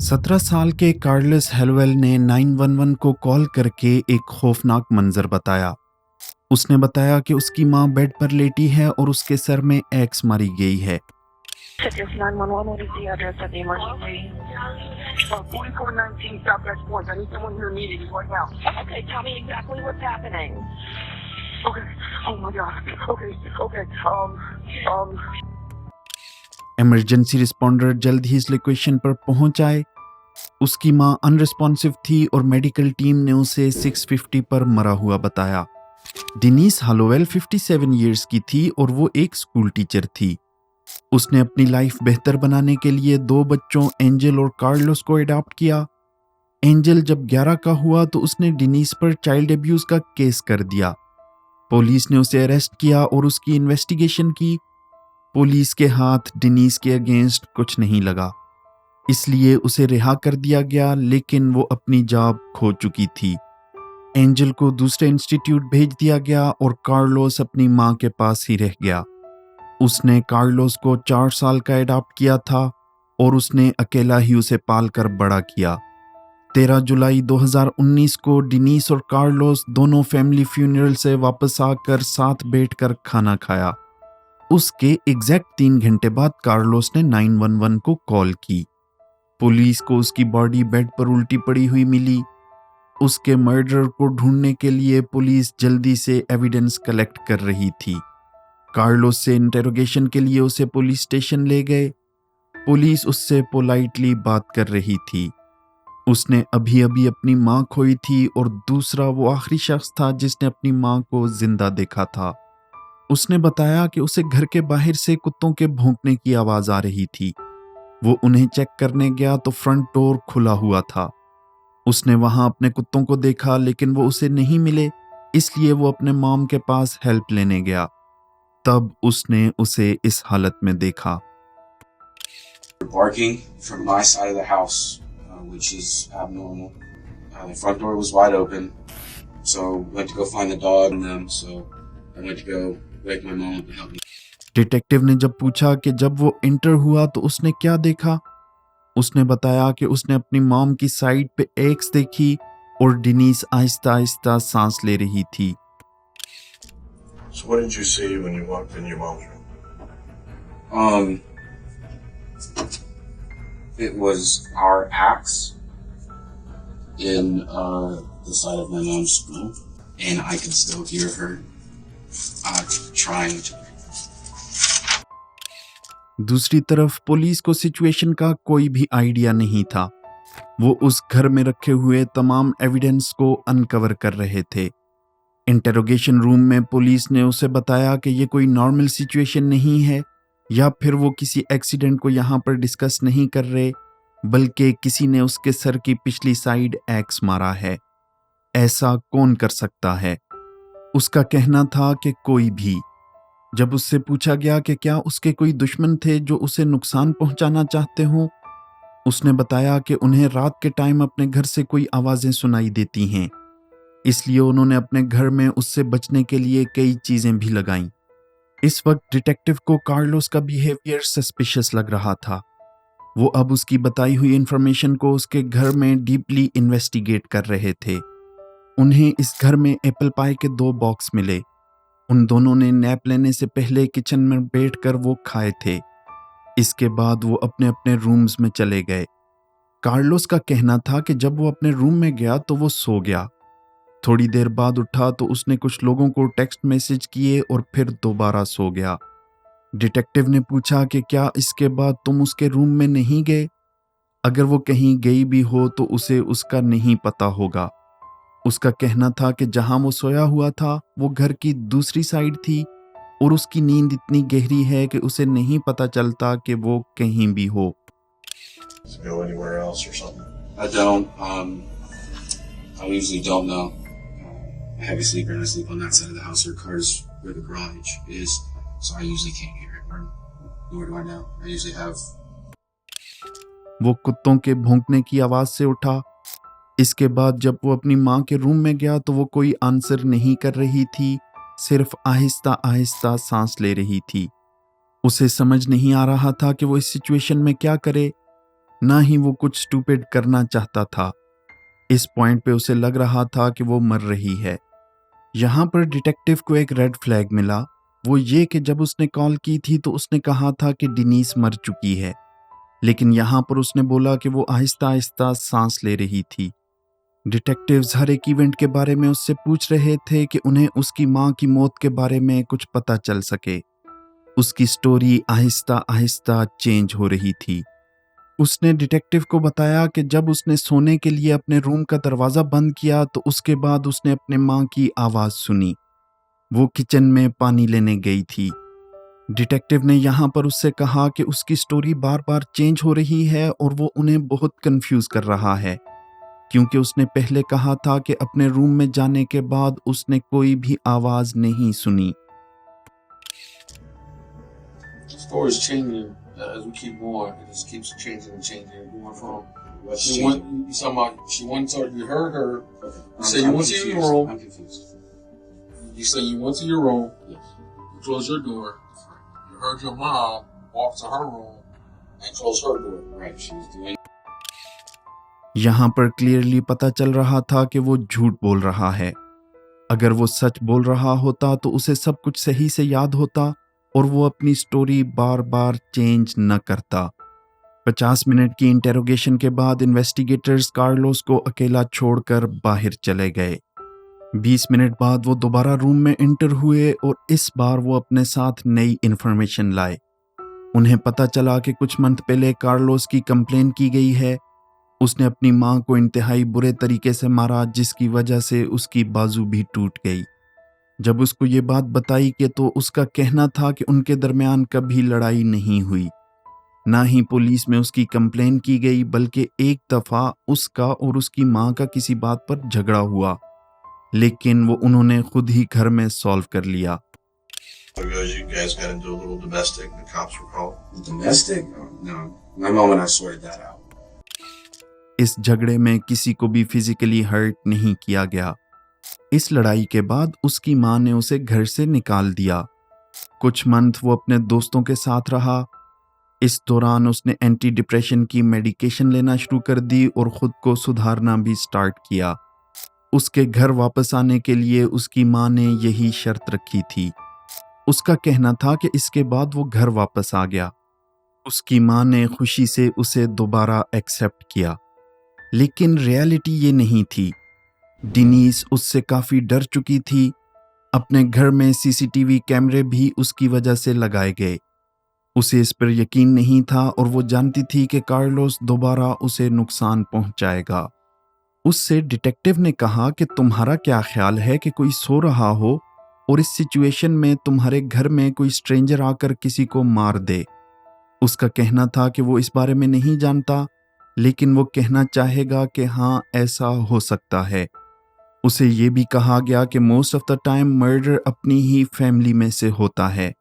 17 साल के कार्लस हेलवेल ने 911 को कॉल करके एक खौफनाक मंजर बताया। उसने बताया कि उसकी मां बेड पर लेटी है और उसके सर में एक्स मारी गई है। Check this 911. What is the address of the emergency? 4419 Southwest Point. I need someone here immediately right now. Okay, tell me exactly what's happening. Okay. Oh my God. Okay. Emergency responder जल्द ही इस location पर पहुंच आए। उसकी मां unresponsive थी और medical team ने उसे 650 पर मरा हुआ बताया। डिनीस हालोवेल 57 इयर्स की थी और वो एक स्कूल टीचर थी। उसने अपनी लाइफ बेहतर बनाने के लिए 2 बच्चों एंजल और कार्लोस को अडॉप्ट किया। एंजल जब 11 का हुआ तो उसने डिनीस पर चाइल्ड अब्यूज का केस कर दिया। पुलिस ने उसे अरेस्ट किया और उसकी इन्वेस्टिगेशन की। पुलिस के हाथ डिनीस के अगेंस्ट कुछ नहीं लगा, इसलिए उसे रिहा कर दिया गया, लेकिन वो अपनी जॉब खो चुकी थी। एंजल को दूसरे इंस्टीट्यूट भेज दिया गया और कार्लोस अपनी मां के पास ही रह गया। उसने कार्लोस को 4 साल का अडॉप्ट किया था और उसने अकेला ही उसे पालकर बड़ा किया। 13 जुलाई 2019 को डिनीस और कार्लोस दोनों फैमिली फ्यूनरल से वापस आकर साथ बैठकर खाना खाया। उसके एग्जैक्ट 3 घंटे बाद कार्लोस ने 911 को कॉल की। पुलिस को उसकी बॉडी बेड पर उल्टी पड़ी हुई मिली। उसके मर्डरर को ढूंढने के लिए पुलिस जल्दी से एविडेंस कलेक्ट कर रही थी। कार्लोस से इंटेरोगेशन के लिए उसे पुलिस स्टेशन ले गए। पुलिस उससे पोलाइटली बात कर रही थी। उसने अभी अभी अपनी मां खोई थी और दूसरा वो आखिरी शख्स था जिसने अपनी मां को जिंदा देखा था। उसने बताया कि उसे घर के बाहर से कुत्तों के भौंकने की आवाज आ रही थी। वो उन्हें चेक करने गया तो फ्रंट डोर खुला हुआ था। उसने वहां अपने कुत्तों को देखा, लेकिन वो उसे नहीं मिले, इसलिए वो अपने मॉम के पास हेल्प लेने गया। तब उसने उसे इस हालत में देखा। Barking from my side of the house, which is abnormal. The front door was wide open, so went to go find the dog and them. So I went to go wake my mom up to help me. Detective ने जब पूछा कि जब वो inter हुआ तो उसने क्या देखा, उसने बताया कि उसने अपनी मॉम की साइड पे एक्स देखी और डिनीस आहिस्ता आहिस्ता सांस ले रही थी। So what did you see when you walked in your mom's room? It was our axe in the side of my mom's room, and I can still hear her trying to. दूसरी तरफ police को situation का कोई भी idea नहीं था। वो उस घर में रखे हुए तमाम एविडेंस को अनकवर कर रहे थे। इंटेरोगेशन रूम में पुलिस ने उसे बताया कि ये कोई नॉर्मल सिचुएशन नहीं है, या फिर वो किसी एक्सीडेंट को यहाँ पर डिस्कस नहीं कर रहे, बल्कि किसी ने उसके सर की पिछली साइड एक्स मारा है। ऐसा कौन कर सकता है? उसका कहना था कि कोई भी। जब उससे पूछा गया कि क्या उसके कोई दुश्मन थे जो उसे नुकसान पहुंचाना चाहते हों, उसने बताया कि उन्हें रात के टाइम अपने घर से कोई आवाजें सुनाई देती हैं, इसलिए उन्होंने अपने घर में उससे बचने के लिए कई चीजें भी लगाईं। इस वक्त डिटेक्टिव को कार्लोस का बिहेवियर सस्पिशियस लग रहा था। वो अब उसकी बताई हुई इंफॉर्मेशन को उसके घर में डीपली इन्वेस्टिगेट कर रहे थे। उन्हें इस घर में एप्पल पाई के 2 बॉक्स मिले। उन दोनों ने नैप लेने से पहले किचन में बैठकर वो खाए थे। इसके बाद वो अपने अपने रूम्स में चले गए। कार्लोस का कहना था कि जब वो अपने रूम में गया तो वो सो गया। थोड़ी देर बाद उठा तो उसने कुछ लोगों को टेक्स्ट मैसेज किए और फिर दोबारा सो गया। डिटेक्टिव ने पूछा कि क्या इसके बाद तुम उसके रूम में नहीं गए? अगर वो कहीं गई भी हो तो उसे उसका नहीं पता होगा। उसका कहना था कि जहां वो सोया हुआ था वो घर की दूसरी साइड थी और उसकी नींद इतनी गहरी है कि उसे नहीं पता चलता कि वो कहीं भी हो। Does it go anywhere else or something? I don't. I usually don't know. I'm a heavy sleeper and I sleep on that side of the house. Her car's where the garage is, so I usually can't hear it. Or nor do I now. I usually have. वो कुत्तों के भौंकने की आवाज से उठा। इसके बाद जब वो अपनी मां के रूम में गया तो वो कोई आंसर नहीं कर रही थी, सिर्फ आहिस्ता आहिस्ता सांस ले रही थी। उसे समझ नहीं आ रहा था कि वो इस सिचुएशन में क्या करे। ना ही वो कुछ स्टूपिड करना चाहता था। इस पॉइंट पे उसे लग रहा था कि वो मर रही है। यहाँ पर डिटेक्टिव को एक रेड फ्लैग मिला, वो ये कि जब उसने कॉल की थी तो उसने कहा था कि डिनीस मर चुकी है, लेकिन यहाँ पर उसने बोला कि वो आहिस्ता आहिस्ता सांस ले रही थी। डिटेक्टिव्स हर एक इवेंट के बारे में उससे पूछ रहे थे कि उन्हें उसकी माँ की मौत के बारे में कुछ पता चल सके। उसकी स्टोरी आहिस्ता आहिस्ता चेंज हो रही थी। उसने डिटेक्टिव को बताया कि जब उसने सोने के लिए अपने रूम का दरवाज़ा बंद किया तो उसके बाद उसने अपने माँ की आवाज़ सुनी। वो किचन में पानी लेने गई थी। डिटेक्टिव ने यहाँ पर उससे कहा कि उसकी स्टोरी बार बार चेंज हो रही है और वो उन्हें बहुत कंफ्यूज कर रहा है, क्योंकि उसने पहले कहा था कि अपने रूम में जाने के बाद उसने कोई भी आवाज़ नहीं सुनी। The story is changing as we keep going. It just keeps changing and changing. Going from What's you talking about she went to you heard her. Okay. You said you went to your room. I'm confused. You said you went to your room. Yes. You closed your door. You heard your mom walk to her room and close her door. Right. She was doing. यहाँ पर clearly पता चल रहा था कि वो झूठ बोल रहा है। अगर वो सच बोल रहा होता तो उसे सब कुछ सही से याद होता और वो अपनी स्टोरी बार बार चेंज न करता। 50 मिनट की इंटेरोगेशन के बाद इन्वेस्टिगेटर्स कार्लोस को अकेला छोड़कर बाहर चले गए। 20 मिनट बाद वो दोबारा रूम में एंटर हुए और इस बार वो अपने साथ नई इन्फॉर्मेशन लाए। उन्हें पता चला कि कुछ मंथ पहले कार्लोस की कंप्लेन की गई है। उसने अपनी माँ को इंतहाई बुरे तरीके से मारा, जिसकी वजह से उसकी बाजू भी टूट गई। जब उसको ये बात बताई कि तो उसका कहना था कि उनके दरमियान कभी लड़ाई नहीं हुई, ना ही पुलिस में उसकी कंप्लेन की गई, बल्कि एक दफ़ा उसका और उसकी माँ का किसी बात पर झगड़ा हुआ, लेकिन वो उन्होंने खुद ही घर में सॉल्व कर लिया। You guys got into a little domestic. The cops were called. Domestic? No. My mom and I sorted that out. इस झगड़े में किसी को भी फिजिकली हर्ट नहीं किया गया। इस लड़ाई के बाद उसकी माँ ने उसे घर से निकाल दिया। कुछ मंथ वो अपने दोस्तों के साथ रहा। इस दौरान उसने एंटी डिप्रेशन की मेडिकेशन लेना शुरू कर दी और खुद को सुधारना भी स्टार्ट किया। उसके घर वापस आने के लिए उसकी माँ ने यही शर्त रखी थी। उसका कहना था कि इसके बाद वो घर वापस आ गया। उसकी माँ ने खुशी से उसे दोबारा एक्सेप्ट किया, लेकिन रियलिटी ये नहीं थी। डिनीस उससे काफ़ी डर चुकी थी। अपने घर में सीसीटीवी कैमरे भी उसकी वजह से लगाए गए। उसे इस पर यकीन नहीं था और वो जानती थी कि कार्लोस दोबारा उसे नुकसान पहुंचाएगा। उससे डिटेक्टिव ने कहा कि तुम्हारा क्या ख्याल है कि कोई सो रहा हो और इस सिचुएशन में तुम्हारे घर में कोई स्ट्रेंजर आकर किसी को मार दे। उसका कहना था कि वो इस बारे में नहीं जानता, लेकिन वो कहना चाहेगा कि हाँ, ऐसा हो सकता है। उसे ये भी कहा गया कि most of the time murder अपनी ही फैमिली में से होता है।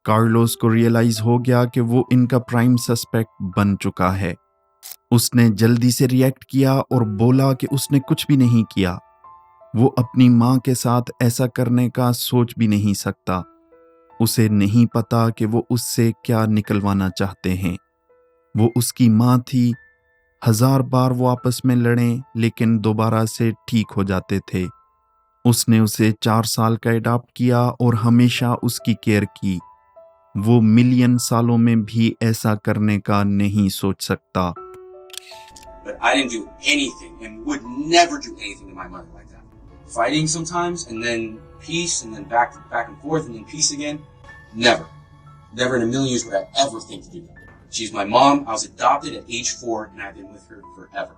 कार्लोस को रियलाइज हो गया कि वो इनका प्राइम सस्पेक्ट बन चुका है। उसने जल्दी से रिएक्ट किया और बोला कि उसने कुछ भी नहीं किया। वो अपनी माँ के साथ ऐसा करने का सोच भी नहीं सकता। उसे नहीं पता कि वो उससे क्या निकलवाना चाहते हैं। वो उसकी माँ थी। 1000 बार वो आपस में लड़ें, लेकिन दोबारा से ठीक हो जाते थे। उसने उसे 4 साल का अडॉप्ट किया और हमेशा उसकी केयर की। वो मिलियन सालों में भी ऐसा करने का नहीं सोच सकता। But I didn't do anything and would never do anything to my mother like that. Fighting sometimes and then peace and then back and forth and then peace again. Never. Never in a million years would I ever think to do that. She's my mom. I was adopted at age 4 and I've been with her forever.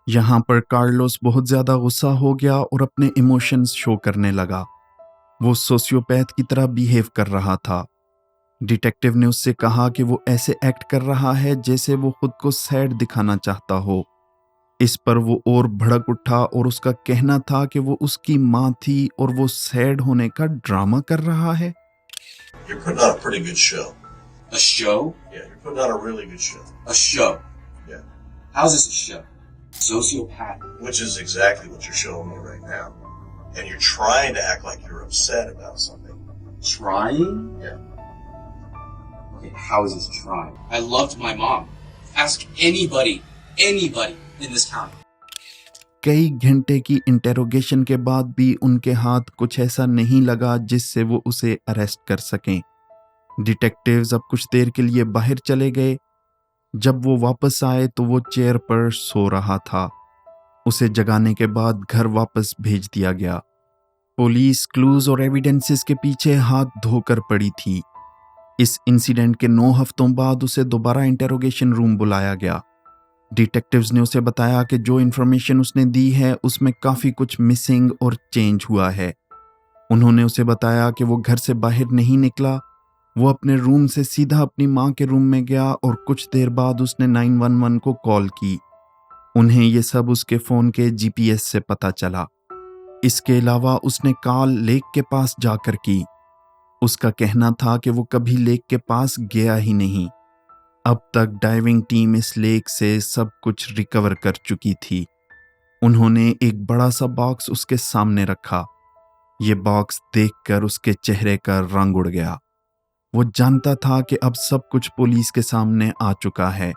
यहाँ पर Carlos बहुत ज्यादा गुस्सा हो गया और अपने emotions show करने लगा। वो सोशियोपैथ की तरह बिहेव कर रहा था। डिटेक्टिव ने उससे कहा कि वो ऐसे एक्ट कर रहा है जैसे वो खुद को सैड दिखाना चाहता हो। इस पर वो और भड़क उठा और उसका कहना था कि वो उसकी माँ थी और वो सैड होने का ड्रामा कर रहा है। You're putting on a pretty good show. A show? Yeah, you're putting on a really good show. A show? Yeah. How's this a show? Sociopath. Which is exactly what you're showing me right now. And you're trying to act like you're upset about something. Trying? Yeah. Okay, how is this trying? I loved my mom. Ask anybody in this county. कई घंटे की interrogation के बाद भी उनके हाथ कुछ ऐसा नहीं लगा जिससे वो उसे अरेस्ट कर सकें। डिटेक्टिव्स अब कुछ देर के लिए बाहर चले गए। जब वो वापस आए तो वो चेयर पर सो रहा था। उसे जगाने के बाद घर वापस भेज दिया गया। पुलिस क्लूज और एविडेंसेस के पीछे हाथ धोकर पड़ी थी। इस इंसिडेंट के 9 हफ्तों बाद उसे दोबारा इंटेरोगेशन रूम बुलाया गया। डिटेक्टिव्स ने उसे बताया कि जो इन्फॉर्मेशन उसने दी है उसमें काफ़ी कुछ मिसिंग और चेंज हुआ है। उन्होंने उसे बताया कि वो घर से बाहर नहीं निकला। वो अपने रूम से सीधा अपनी माँ के रूम में गया और कुछ देर बाद उसने 911 को कॉल की। उन्हें ये सब उसके फ़ोन के जीपीएस से पता चला। इसके अलावा उसने कॉल लेक के पास जाकर की। उसका कहना था कि वो कभी लेक के पास गया ही नहीं। अब तक डाइविंग टीम इस लेक से सब कुछ रिकवर कर चुकी थी। उन्होंने एक बड़ा सा बॉक्स उसके सामने रखा। ये बॉक्स देखकर उसके चेहरे का रंग उड़ गया। वो जानता था कि अब सब कुछ पुलिस के सामने आ चुका है।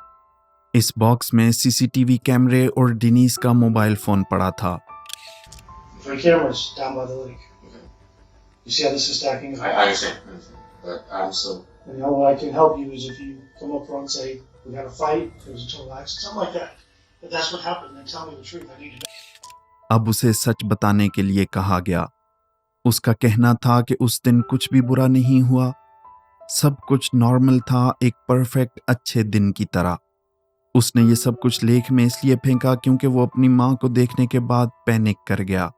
इस बॉक्स में सीसीटीवी कैमरे और डिनीस का मोबाइल फोन पड़ा था। My camera's down by the lake. Okay. You see how this is stacking up? I understand. But I'm still. And the only way I can help you is if you come up front and say, we had a fight, there was a total accident, something like that. If that's what happened, then tell me the truth. I need to know. अब उसे सच बताने के लिए कहा गया। उसका कहना था कि उस दिन कुछ भी बुरा नहीं हुआ। सब कुछ नॉर्मल था, एक परफेक्ट अच्छे दिन की तरह। उसने ये सब कुछ लेक में इसलिए फेंका क्योंकि वो अपनी माँ को देखने के बाद पैनिक कर गया।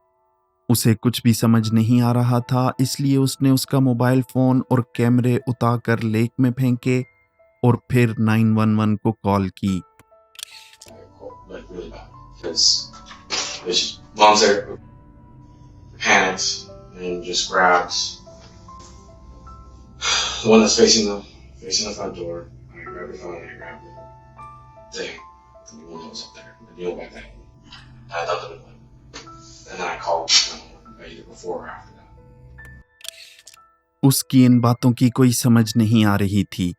उसे कुछ भी समझ नहीं आ रहा था, इसलिए उसने उसका मोबाइल फोन और कैमरे उतारकर लेक में फेंके और फिर 911 को कॉल की। Like really bad. Because mom's there, panicked, and just grabbed the one that's facing the front door. I grabbed the phone and I grabbed the thing. The one that was up there, the deal back then. And I dumped it in the lake. And then I called either before or after that. उसकी इन बातों की कोई समझ नहीं आ रही थी।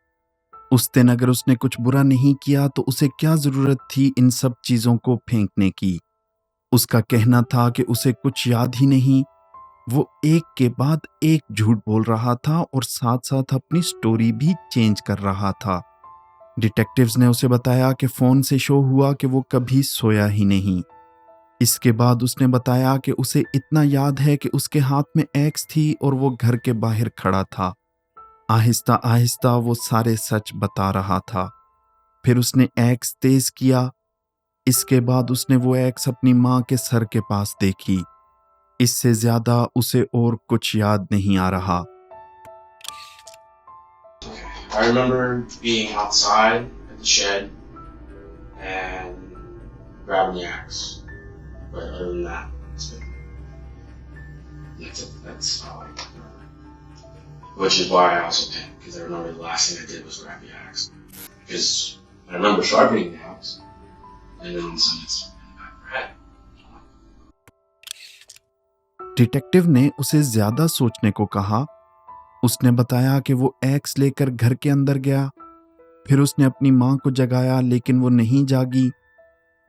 उस दिन अगर उसने कुछ बुरा नहीं किया तो उसे क्या जरूरत थी इन सब चीजों को फेंकने की। उसका कहना था कि उसे कुछ याद ही नहीं। वो एक के बाद एक झूठ बोल रहा था और साथ साथ अपनी स्टोरी भी चेंज कर रहा था। डिटेक्टिव्स ने उसे बताया कि फोन से शो हुआ कि वो कभी सोया ही नहीं। इसके बाद उसने बताया कि उसे इतना याद है कि उसके हाथ में एक्स थी और वो घर के बाहर खड़ा था। आहिस्ता आहिस्ता वो सारे सच बता रहा था। फिर उसने एक्स तेज किया। इसके बाद उसने वो एक्स अपनी माँ के सर के पास देखी। इससे ज्यादा उसे और कुछ याद नहीं आ रहा। I remember being outside at the shed and grabbing the axe. But other than that, that's all I remember. Which is why I also panicked, because I remember the last thing I did was grab the axe. Because I remember sharpening the axe, and then some it's in the back of my head. Detective ने उसे ज्यादा सोचने को कहा। उसने बताया कि वो एक्स लेकर घर के अंदर गया। फिर उसने अपनी माँ को जगाया लेकिन वो नहीं जागी।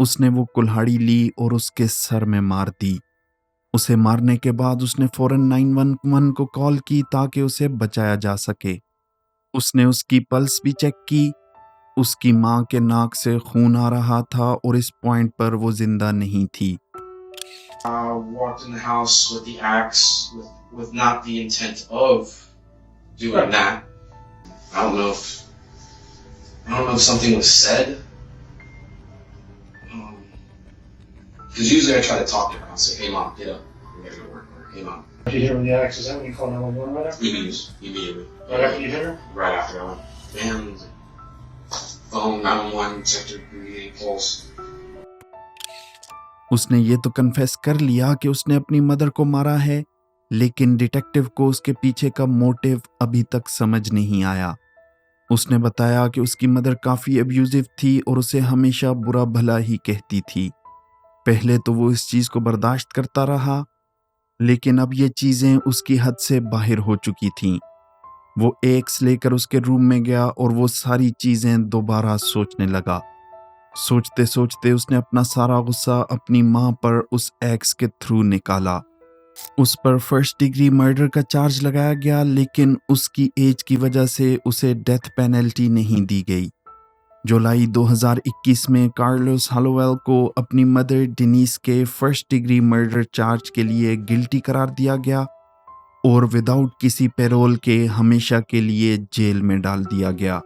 उसने वो कुल्हाड़ी ली और उसके सर में मार दी। उसे मारने के बाद उसने फौरन 911 को कॉल की ताकि उसे बचाया जा सके। उसने उसकी पल्स भी चेक की। उसकी माँ के नाक से खून आ रहा था और इस पॉइंट पर वो जिंदा नहीं थी। Walked in the house with the axe, with not the intent of doing that. I don't know if something was said. Because usually I try to talk to her. I'll say, "Hey mom, get up. We gotta go work." Or, "Hey mom." If you hit her with the axe, is that when you call 911 right after? Immediately. Right after you hit her? Right after I went, bam, phone 911, checked her breathing, pulse. उसने ये तो confess कर लिया कि उसने अपनी mother को मारा है, लेकिन डिटेक्टिव को उसके पीछे का मोटिव अभी तक समझ नहीं आया। उसने बताया कि उसकी मदर काफी अब्यूजिव थी और उसे हमेशा बुरा भला ही कहती थी। पहले तो वो इस चीज को बर्दाश्त करता रहा, लेकिन अब ये चीजें उसकी हद से बाहर हो चुकी थीं। वो एक्स लेकर उसके रूम में गया और वो सारी चीज़ें दोबारा सोचने लगा। सोचते सोचते उसने अपना सारा गुस्सा अपनी माँ पर उस एक्स के थ्रू निकाला। उस पर फर्स्ट डिग्री मर्डर का चार्ज लगाया गया, लेकिन उसकी एज की वजह से उसे डेथ पेनल्टी नहीं दी गई। जुलाई 2021 में कार्लोस हालोवेल को अपनी मदर डेनिस के फर्स्ट डिग्री मर्डर चार्ज के लिए गिल्टी करार दिया गया और विदाउट किसी पैरोल के हमेशा के लिए जेल में डाल दिया गया।